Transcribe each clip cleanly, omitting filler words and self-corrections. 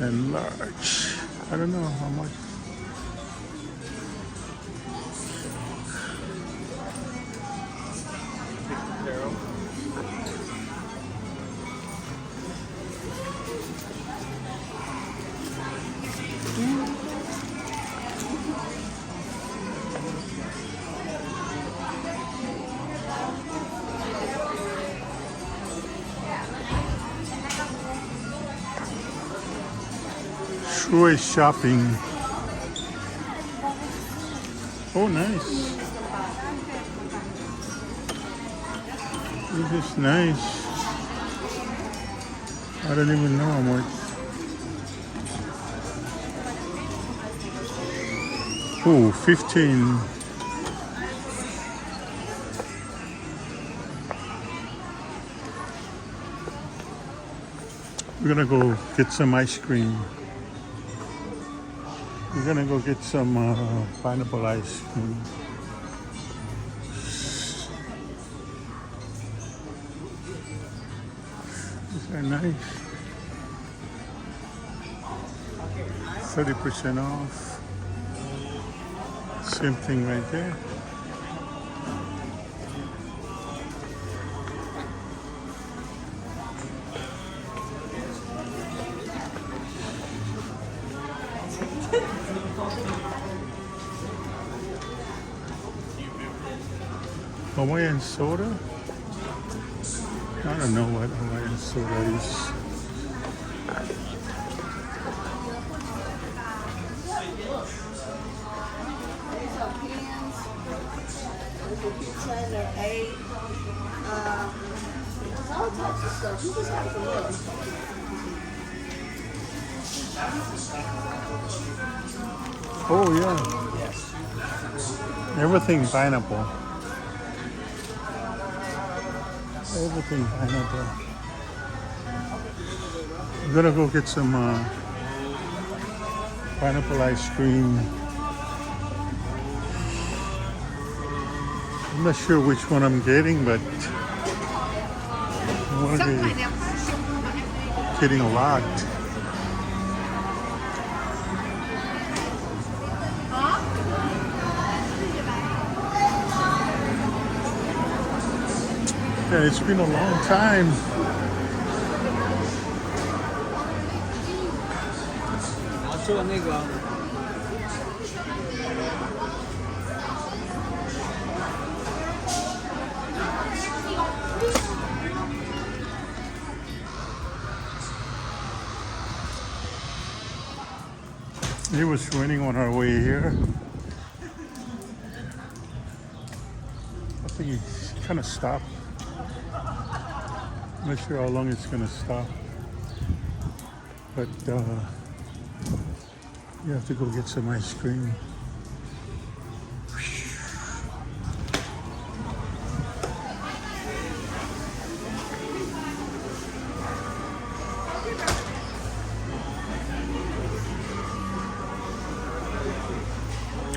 and large. I don't know how much. Shui shopping. Oh, nice. This is nice. I don't even know how much. Oh, 15. We're gonna go get some ice cream. We're gonna go get some pineapple ice cream. These are nice. 30% off. Same thing right there. Hawaiian soda? I don't know what Hawaiian soda is. All types of stuff. You just have to look. Oh yeah. Everything pineapple. Everything pineapple. I'm gonna go get some pineapple ice cream. I'm not sure which one I'm getting, but I'm gonna be getting a lot. Yeah, it's been a long time. It was raining on our way here. I think it's kind of stopped. I'm not sure how long it's gonna stop, but you have to go get some ice cream.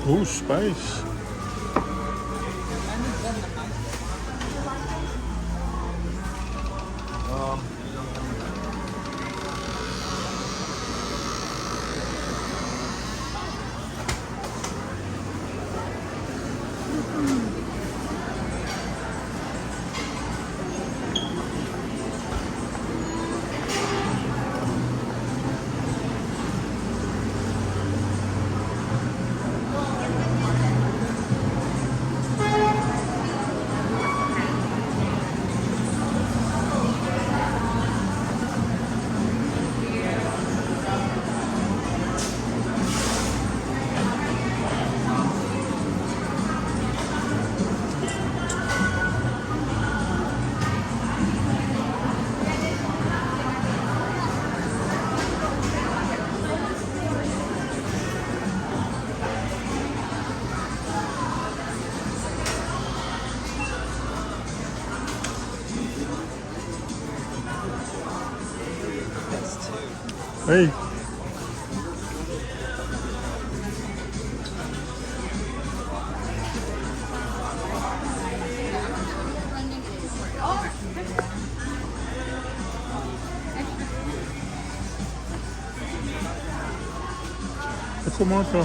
Oh, spice. Gusto mo ito?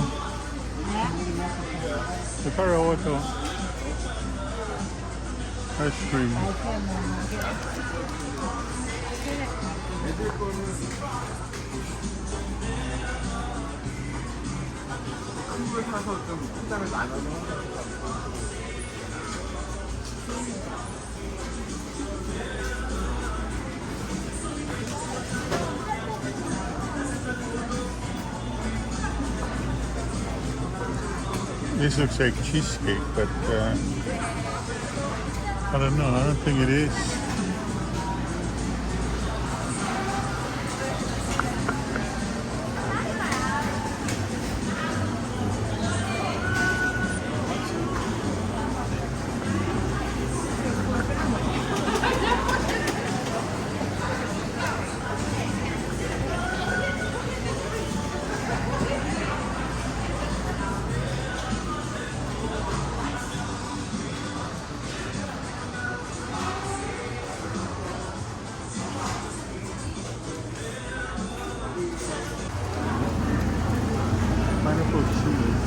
Ito raw ito. Ice cream. 큰걸 사서 좀 한 잔을 나눠서 This looks like cheesecake, but I don't know. I don't think it is. Pineapple cheese.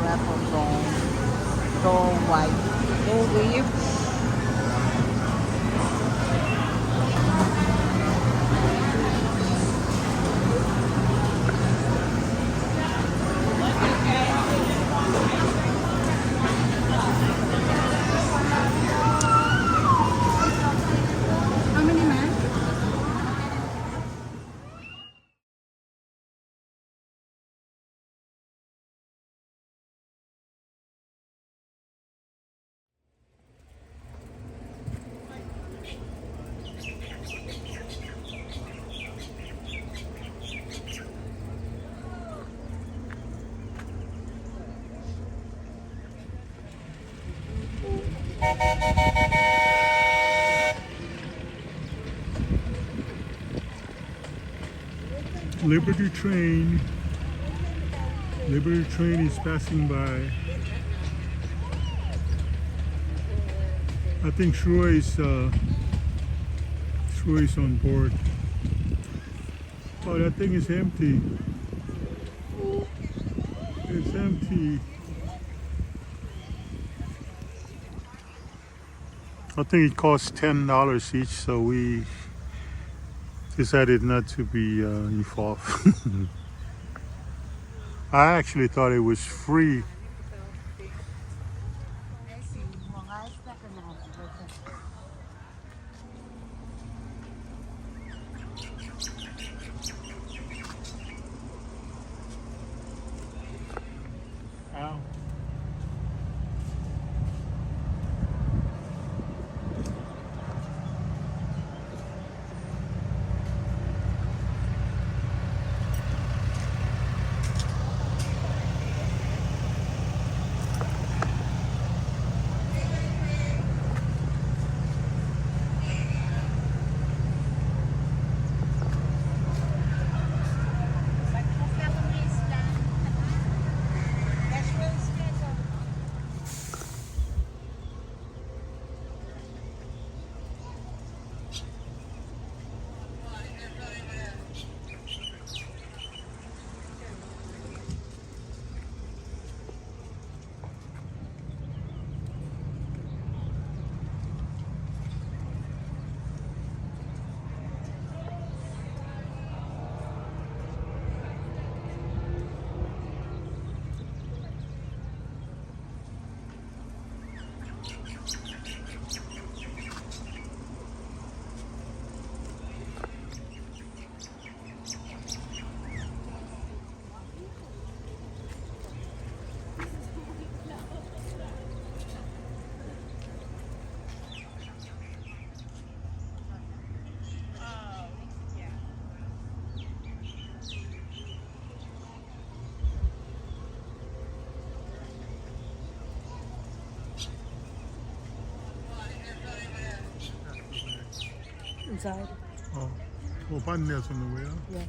Wrap on gold white. Gold leaf. How many, man? Liberty train. Liberty train is passing by. I think Shrua is on board. Oh, that thing is empty. It's empty. I think it costs $10 each, so we decided not to be involved. I actually thought it was free. Ow. Inside. Oh, well, button there's on the way out. Yeah.